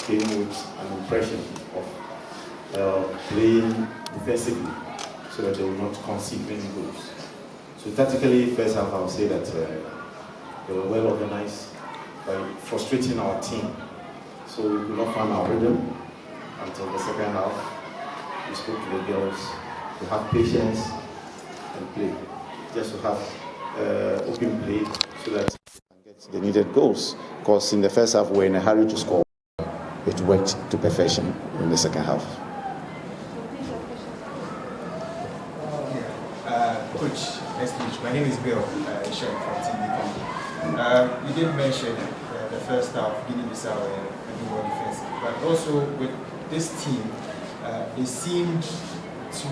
came with an impression of playing defensively so that they will not concede many goals. So tactically, first half, I would say that they were well organized by frustrating our team. So we could not find our rhythm until the second half. We spoke to the girls to have patience and play, just to have open play so that we can get the needed goals. Because in the first half, we were in a hurry to score. It worked to perfection in the second half. Coach, nice to meet you. My name is Bill, Yusif from TV. You did mention the first half, Guinea-Bissau and more defensive, but also with this team, they seemed to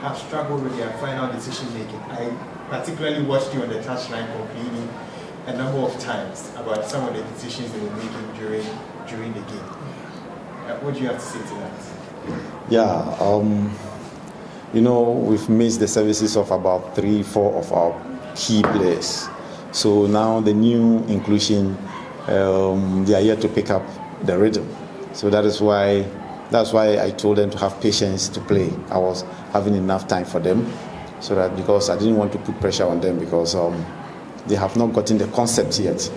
have struggled with their final decision making. I particularly watched you on the touchline complaining a number of times about some of the decisions they were making during the game. What do you have to say to that? Yeah, we've missed the services of about 3-4 of our key players. So now the new inclusion, they are yet to pick up the rhythm. So that's why I told them to have patience to play. I was having enough time for them, so that because I didn't want to put pressure on them because they have not gotten the concept yet.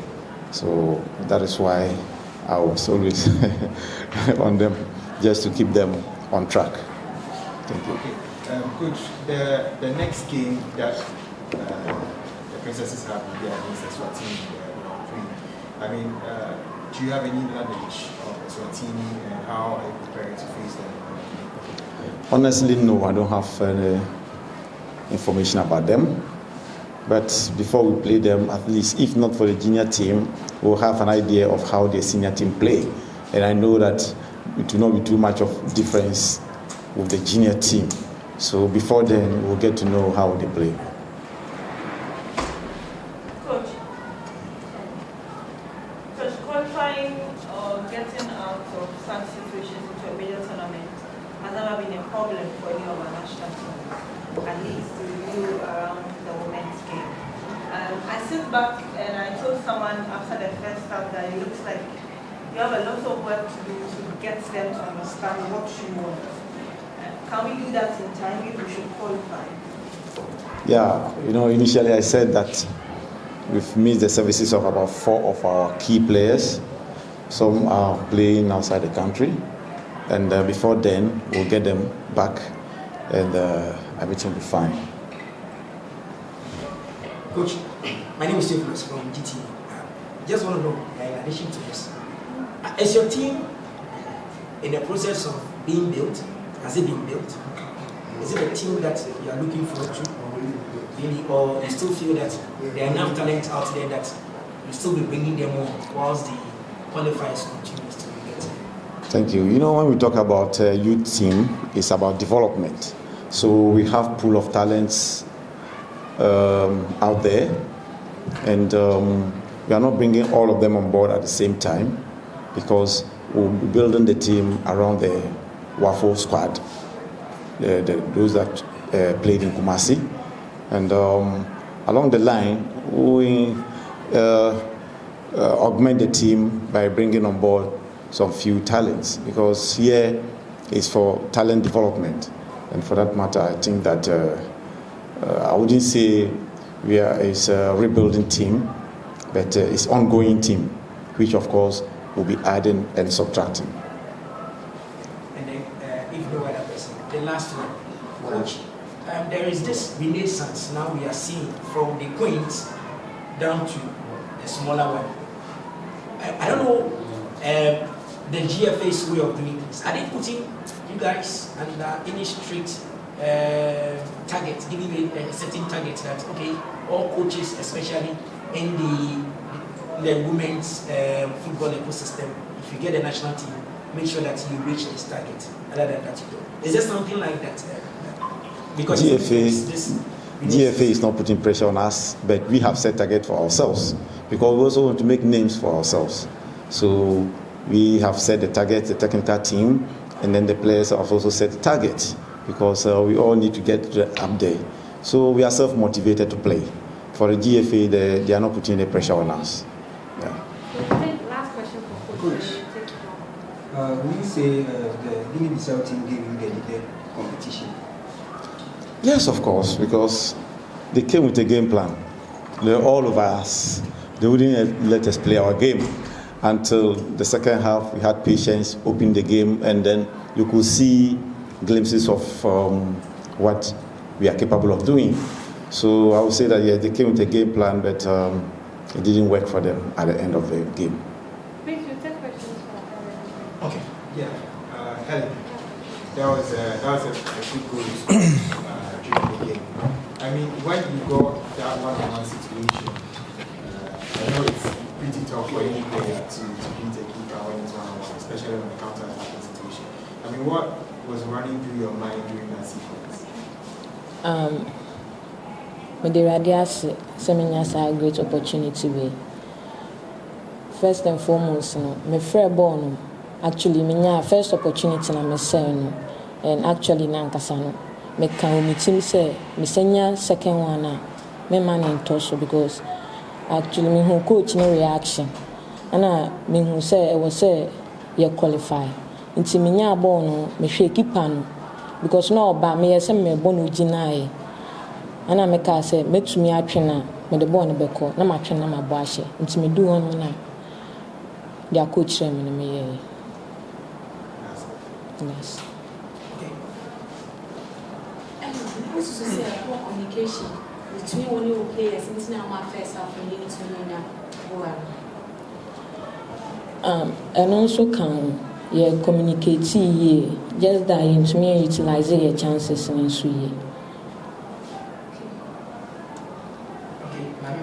So that is why I was always on them, just to keep them on track. Thank you. Okay. Coach, the next game that the Princesses have against Eswatini, I mean, do you have any knowledge of Eswatini and how are you preparing to face them? Honestly, no, I don't have any information about them. But before we play them, at least, if not for the junior team, we'll have an idea of how the senior team play. And I know that it will not be too much of difference with the junior team. So before then, we'll get to know how they play. Coach, qualifying or getting out of some situations into a major tournament has never been a problem for any of our national teams, at least to review around the women's game. I sit back and I told someone after the first half that it looks like you have a lot of work to do to get them to understand what you want. Can we do that in time if we should qualify? Yeah, initially I said that we've missed the services of about 4 of our key players. Some are playing outside the country. And before then, we'll get them back and everything will be fine. Coach, my name is Yusif from GT. Just want to know, in addition to this, is your team in the process of being built? Has it been built? Is it a team that you are looking forward to? Really, or you still feel that there are enough talent out there that you still be bringing them on whilst the qualifiers continues to be better? Thank you. When we talk about youth team, it's about development. So we have pool of talents out there, and we are not bringing all of them on board at the same time because we'll be building the team around the Waffle squad, those that played in Kumasi, and along the line we augment the team by bringing on board some few talents, because here is for talent development, and for that matter I think that I wouldn't say it's a rebuilding team, but it's ongoing team, which of course will be adding and subtracting. The last one, Coach, there is this renaissance now we are seeing from the queens down to the smaller one. I don't know the GFA's way of doing this. Are they putting you guys under any strict target, giving you a certain target that, okay, all coaches, especially in the women's football ecosystem, if you get a national team, make sure that you reach this target. Other than that, you don't. Is there something like that? Because GFA is not putting pressure on us, but we have set target for ourselves because we also want to make names for ourselves. So we have set the target, the technical team, and then the players have also set the target because we all need to get up there. So we are self-motivated to play. For the GFA, they are not putting any pressure on us. Yeah. Last question for Coach. Will you say the Guinea-Bissau team gave you the needed competition? Yes, of course, because they came with a game plan. They're all over us. They wouldn't let us play our game until the second half. We had patience, opened the game, and then you could see glimpses of what we are capable of doing. So I would say that, yeah, they came with a game plan, but it didn't work for them at the end of the game. Please, you take questions from Okay. Yeah. Helen, that was a good goal during the game. I mean, when you got that one-on-one situation, I know it's pretty tough for any player to beat a keeper when it's one-on-one, especially when the counter-attacking situation. I mean, what was running through your mind during that sequence? With the radius, seminars are a great opportunity. First and foremost, my friend born actually my first opportunity na me say no, and actually na nkasa no me can me team say me senya second one na me man in toss because actually me who coach no reaction and me who say it was say you qualify nti me nya ball no me hwe keeper no because no ba me yes me bonu ginae ana me ka say metumi atwe na me the ball no beko na ma twe na ma bo ahye nti me do on na their coach me no me yes. Okay. What's to say about communication between one of the players since now my first half and you to know and also can communicate just that you to me utilize your chances and so Okay, I'm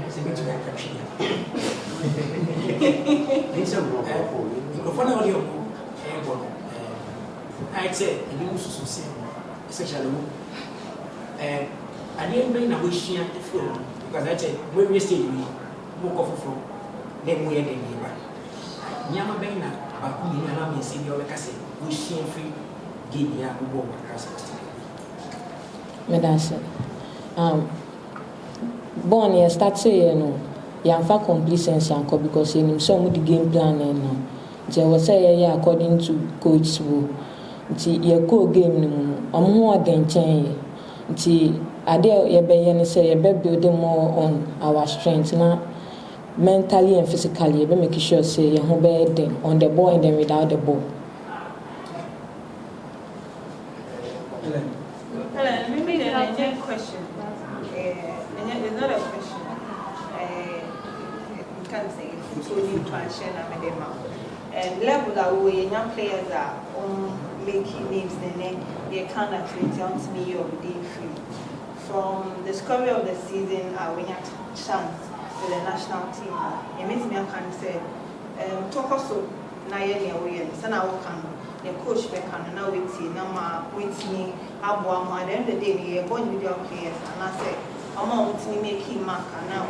going to go I'd say it was so simple, especially I didn't bring a wish here because I said, when we stay, we walk off from them where they live. Yama Bena, but who you know me, senior, like I said, wish here free, give me a walk across the street. Born here, start saying, Yanfa complacency because in some of the game plan and there was according to Coach Wu. Nti ye go game no mu omo adenchen nti ade ye be ye ne say ye be build more on our strength na mentally and physically ye be make sure say ye ho be den on the ball and then without the ball. Maybe the Nigerian question. It's not a question. You can't say it's only transition and medema. And level that we young players are making names, then they can't actually tell me you're being free. From the discovery of the season, when you have chance with the national team, it makes me can say, talk also na ye away and sana can the coach back and now waiting, now waiting, at the end of the day, you're born with your players, and I say, I'm not to make him mark and now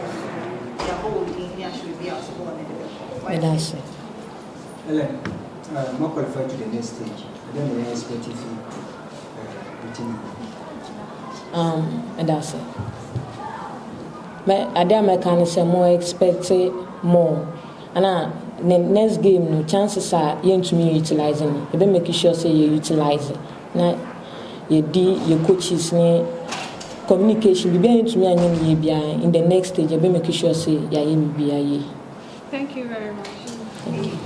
the whole thing should be out born in the Ellen, more qualified to the next stage. I don't know expect if and that's it. But I can say more expect more. And the next game, no chances are you to me utilizing it. You be making sure say you utilize it. Now your coaches communication be being to me and in the next stage. You be making sure say Thank you very much. Thank you.